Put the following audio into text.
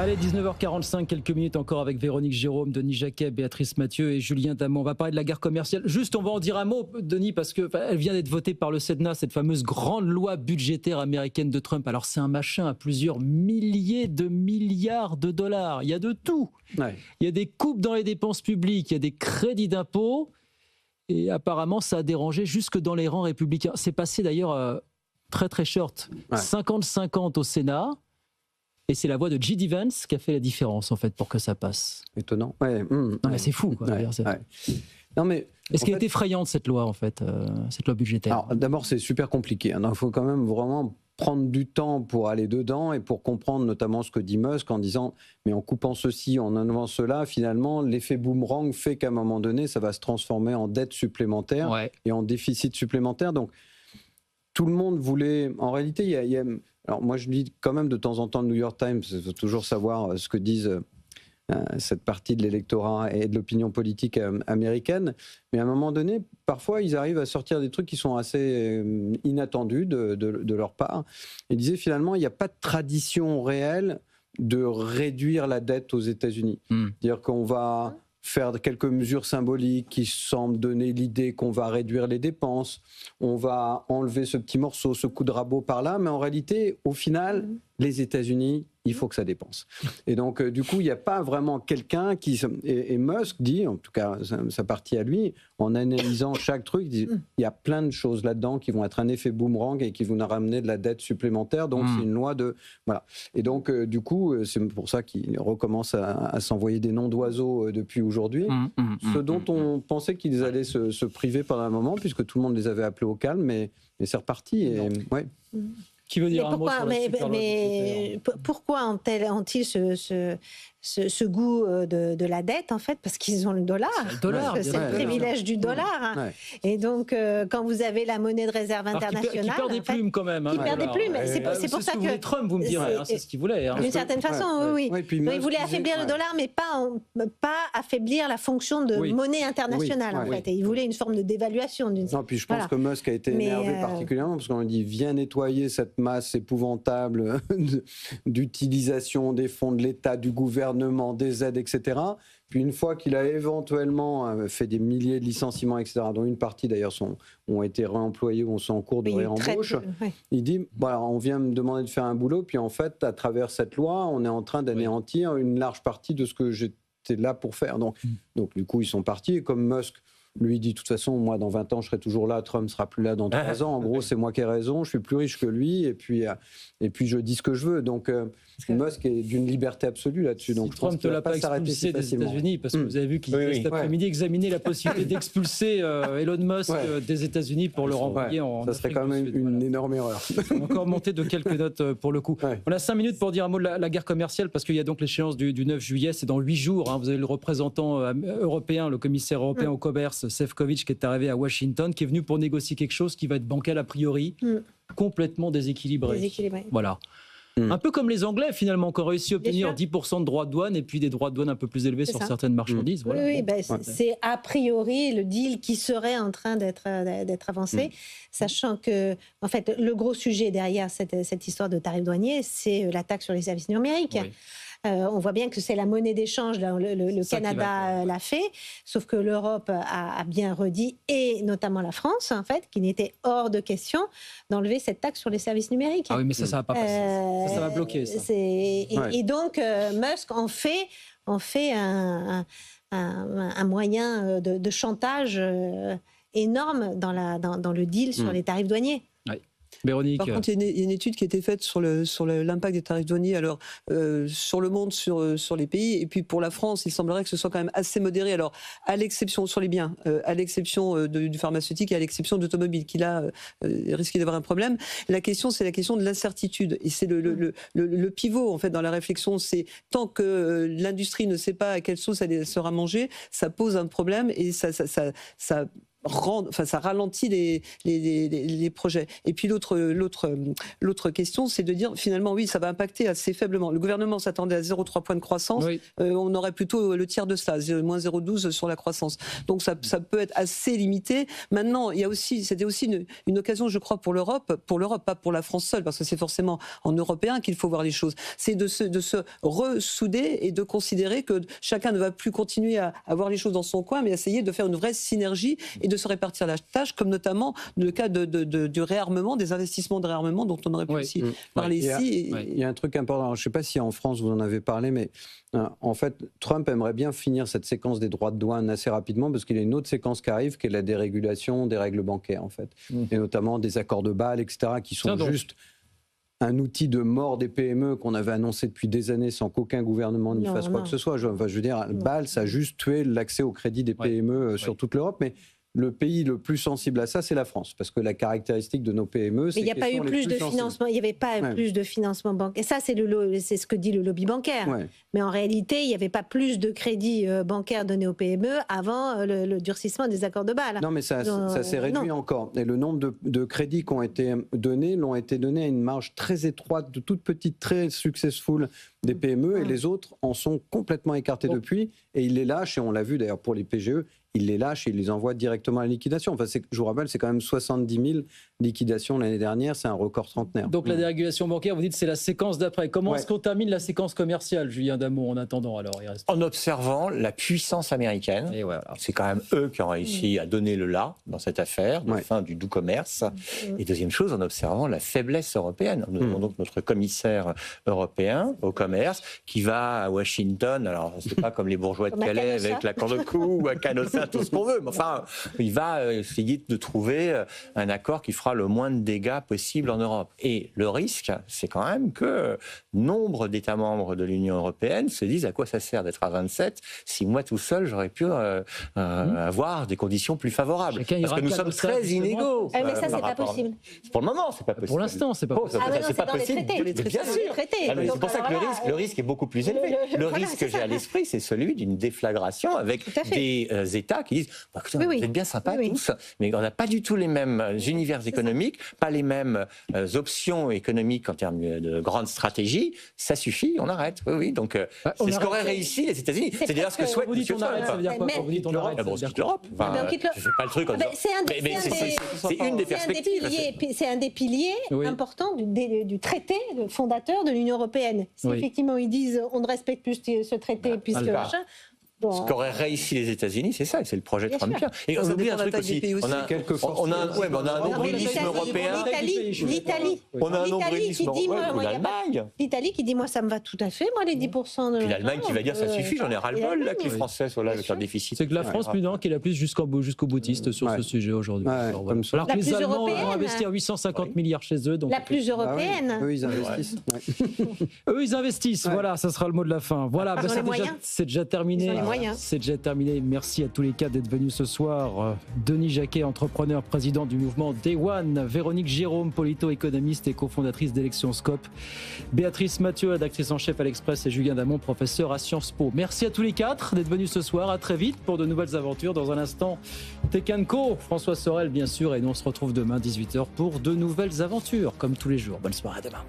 Allez, 19h45, quelques minutes encore avec Véronique Jérôme, Denis Jacquet, Béatrice Mathieu et Julien Damon. On va parler de la guerre commerciale. Juste, on va en dire un mot, Denis, parce qu'elle vient d'être votée par le Sénat, cette fameuse grande loi budgétaire américaine de Trump. Alors, c'est un machin à plusieurs milliers de milliards de dollars. Il y a de tout. Ouais. Il y a des coupes dans les dépenses publiques, il y a des crédits d'impôts. Et apparemment, ça a dérangé jusque dans les rangs républicains. C'est passé d'ailleurs très très short. Ouais. 50-50 au Sénat. Et c'est la voix de J.D. Vance qui a fait la différence, en fait, pour que ça passe. Étonnant. Ouais, non, mais c'est fou, quoi. Ouais, non, mais est-ce qu'elle est effrayante, cette loi, en fait, cette loi budgétaire? Alors, d'abord, c'est super compliqué. Il faut quand même vraiment prendre du temps pour aller dedans et pour comprendre notamment ce que dit Musk en disant mais en coupant ceci, en enlevant cela, finalement, l'effet boomerang fait qu'à un moment donné, ça va se transformer en dette supplémentaire et en déficit supplémentaire. Donc, tout le monde voulait... En réalité, il y a... Alors moi, je lis quand même de temps en temps le New York Times, il faut toujours savoir ce que disent cette partie de l'électorat et de l'opinion politique américaine. Mais à un moment donné, parfois, ils arrivent à sortir des trucs qui sont assez inattendus de leur part. Ils disaient finalement, il n'y a pas de tradition réelle de réduire la dette aux États-Unis. C'est-à-dire qu'on va faire quelques mesures symboliques qui semblent donner l'idée qu'on va réduire les dépenses, on va enlever ce petit morceau, ce coup de rabot par là, mais en réalité, au final, les États-Unis, il faut que ça dépense. Et donc, du coup, il n'y a pas vraiment quelqu'un qui... Et Musk dit, en tout cas, sa partie à lui, en analysant chaque truc, il dit, il y a plein de choses là-dedans qui vont être un effet boomerang et qui vont nous ramener de la dette supplémentaire. Donc, c'est une loi de... Voilà. Et donc, du coup, c'est pour ça qu'il recommence à s'envoyer des noms d'oiseaux depuis aujourd'hui. Ce dont on pensait qu'ils allaient se priver pendant un moment, puisque tout le monde les avait appelés au calme, mais c'est reparti. Et, ouais. Qui veut dire un mot sur la pourquoi ont-ils ce goût de la dette, en fait? Parce qu'ils ont le dollar. C'est le privilège du dollar. Ouais. Et donc, quand vous avez la monnaie de réserve internationale... Qui perd des plumes, quand même. Qui perd des plumes. C'est pour ça que... Trump, vous me direz. C'est ce qu'il voulait. D'une certaine façon, oui. Il voulait affaiblir le dollar, mais pas affaiblir la fonction de monnaie internationale, en fait. Et il voulait une forme de dévaluation. Non, puis je pense que Musk a été énervé particulièrement, parce qu'on lui dit, viens nettoyer cette masse épouvantable d'utilisation des fonds de l'État, du gouvernement, des aides, etc. Puis une fois qu'il a éventuellement fait des milliers de licenciements, etc., dont une partie d'ailleurs ont été réemployés ou sont en cours de réembauche, il dit, voilà, on vient me demander de faire un boulot, puis en fait, à travers cette loi, on est en train d'anéantir une large partie de ce que j'étais là pour faire. Donc du coup, ils sont partis, et comme Musk lui dit, de toute façon, moi, dans 20 ans, je serai toujours là, Trump sera plus là dans 3 ans. En gros, c'est moi qui ai raison, je suis plus riche que lui, et puis je dis ce que je veux. Donc, Musk est d'une liberté absolue là-dessus. Donc, si Trump ne l'a pas expulsé des États-Unis, parce que vous avez vu qu'il a cet après-midi examiné la possibilité d'expulser Elon Musk des États-Unis pour le renvoyer en Ça serait quand même une énorme erreur. On va encore monter de quelques notes pour le coup. On a 5 minutes pour dire un mot de la guerre commerciale, parce qu'il y a donc l'échéance du 9 juillet, c'est dans 8 jours. Vous avez le représentant européen, le commissaire européen au commerce, Šefčovič, qui est arrivé à Washington, qui est venu pour négocier quelque chose qui va être bancal a priori, complètement déséquilibré. Voilà. Un peu comme les Anglais, finalement, qui ont réussi à obtenir 10% de droits de douane et puis des droits de douane un peu plus élevés sur certaines marchandises. Voilà. Oui, c'est a priori le deal qui serait en train d'être avancé, sachant que, en fait, le gros sujet derrière cette histoire de tarifs douaniers, c'est la taxe sur les services numériques. Oui. On voit bien que c'est la monnaie d'échange, le Canada l'a fait, sauf que l'Europe a bien redit, et notamment la France, en fait, qu'il n'était hors de question d'enlever cette taxe sur les services numériques. Ah oui, mais ça va pas passer. Ça va bloquer, ça. Et donc, Musk en fait un moyen de chantage énorme dans le deal sur les tarifs douaniers. Véronique. Par contre, il y a une étude qui a été faite sur l'impact des tarifs douaniers, alors sur le monde, sur les pays, et puis pour la France, il semblerait que ce soit quand même assez modéré. Alors, à l'exception sur les biens, à l'exception du pharmaceutique et à l'exception d'automobile, qui là risque d'avoir un problème. La question, c'est la question de l'incertitude, et c'est le pivot en fait dans la réflexion. C'est tant que l'industrie ne sait pas à quelle sauce elle sera mangée, ça pose un problème et ça ça ralentit les projets. Et puis l'autre question, c'est de dire finalement oui, ça va impacter assez faiblement. Le gouvernement s'attendait à 0,3 points de croissance, Oui. On aurait plutôt le tiers de cela, moins 0,12 sur la croissance. Donc ça peut être assez limité. Maintenant, c'était aussi une occasion, je crois, pour l'Europe, pas pour la France seule, parce que c'est forcément en européen qu'il faut voir les choses. C'est de se ressouder et de considérer que chacun ne va plus continuer à voir les choses dans son coin, mais essayer de faire une vraie synergie et de se répartir la tâche, comme notamment le cas du réarmement, des investissements de réarmement dont on aurait pu aussi parler ici. Il y a un truc important. Alors, je ne sais pas si en France vous en avez parlé, mais en fait, Trump aimerait bien finir cette séquence des droits de douane assez rapidement parce qu'il y a une autre séquence qui arrive, qui est la dérégulation des règles bancaires, en fait, et notamment des accords de Bâle, etc., qui sont juste un outil de mort des PME qu'on avait annoncé depuis des années sans qu'aucun gouvernement n'y fasse quoi que ce soit. Je veux dire, Bâle, ça a juste tué l'accès au crédit des PME sur toute l'Europe, mais le pays le plus sensible à ça, c'est la France, parce que la caractéristique de nos PME, c'est qu'il n'y a pas eu plus de financement. Il n'y avait pas plus de financement bancaire. Et ça, c'est ce que dit le lobby bancaire. Ouais. Mais en réalité, il n'y avait pas plus de crédits bancaires donnés aux PME avant le durcissement des accords de Bâle. Non, mais ça s'est réduit encore. Et le nombre de crédits qui ont été donnés l'ont été donnés à une marge très étroite, de toute petite, très successful des PME, et les autres en sont complètement écartés depuis. Et ils les lâchent, et on l'a vu d'ailleurs pour les PGE, ils les lâchent et ils les envoient directement à la liquidation. Enfin, je vous rappelle, c'est quand même 70 000 liquidations l'année dernière, c'est un record trentenaire. Donc la dérégulation bancaire, vous dites, c'est la séquence d'après. Comment est-ce qu'on termine la séquence commerciale, Julien Damot, en attendant alors En observant la puissance américaine. Et voilà. C'est quand même eux qui ont réussi à donner le là dans cette affaire, de fin du doux commerce. Et deuxième chose, en observant la faiblesse européenne. Nous avons donc notre commissaire européen au commerce qui va à Washington, alors c'est pas comme les bourgeois de Calais avec l'accord de Koo ou à Canossa, tout ce qu'on veut, mais enfin, il va essayer de trouver un accord qui fera le moins de dégâts possible en Europe. Et le risque, c'est quand même que nombre d'États membres de l'Union européenne se disent à quoi ça sert d'être à 27 si moi tout seul j'aurais pu avoir des conditions plus favorables. Parce que nous sommes très inégaux. Mais ça, c'est pas possible. Pour le moment, c'est pas possible. Pour l'instant, c'est pas possible. C'est pas possible. Bien sûr. C'est pour ça que le risque est beaucoup plus élevé. Le risque que j'ai à l'esprit, c'est celui d'une déflagration avec des États qui disent écoutez, vous êtes bien sympas tous, mais on n'a pas du tout les mêmes univers économiques, pas les mêmes options économiques en termes de grandes stratégies. Ça suffit, on arrête. Oui. Donc c'est ce qu'auraient réussi les États-Unis. C'est d'ailleurs ce que souhaite M. Trump. Ça veut dire quoi quand vous dites on arrête? On quitte l'Europe. Je fais pas le truc en disant. C'est une des perspectives. C'est un des piliers importants du traité fondateur de l'Union européenne. Si effectivement ils disent on ne respecte plus ce traité puisque machin. Ce qu'auraient réussi les États-Unis, c'est ça, c'est le projet trumpien. Et on oublie un truc aussi. On a un nombrilisme européen. L'Italie. On a un nombrilisme européen. L'Allemagne. L'Italie qui dit moi ça me va tout à fait, moi les 10%. Puis l'Allemagne qui va dire ça suffit, j'en ai ras-le-bol là que les Français soient là avec leur déficit. C'est que la France, plus d'un, qui est la plus jusqu'au boutiste sur ce sujet aujourd'hui. Alors que les Allemands vont investir 850 milliards chez eux. La plus européenne. Eux ils investissent. Eux ils investissent. Voilà, ça sera le mot de la fin. Voilà, c'est déjà terminé. C'est déjà terminé. Merci à tous les quatre d'être venus ce soir. Denis Jacquet, entrepreneur, président du mouvement Day One. Véronique Jérôme, polito-économiste et cofondatrice d'Élections Scope. Béatrice Mathieu, rédactrice en chef à l'Express, et Julien Damot, professeur à Sciences Po. Merci à tous les quatre d'être venus ce soir. À très vite pour de nouvelles aventures. Dans un instant, Tech & Co, François Sorel bien sûr. Et nous on se retrouve demain 18h pour de nouvelles aventures, comme tous les jours. Bonne soirée à demain.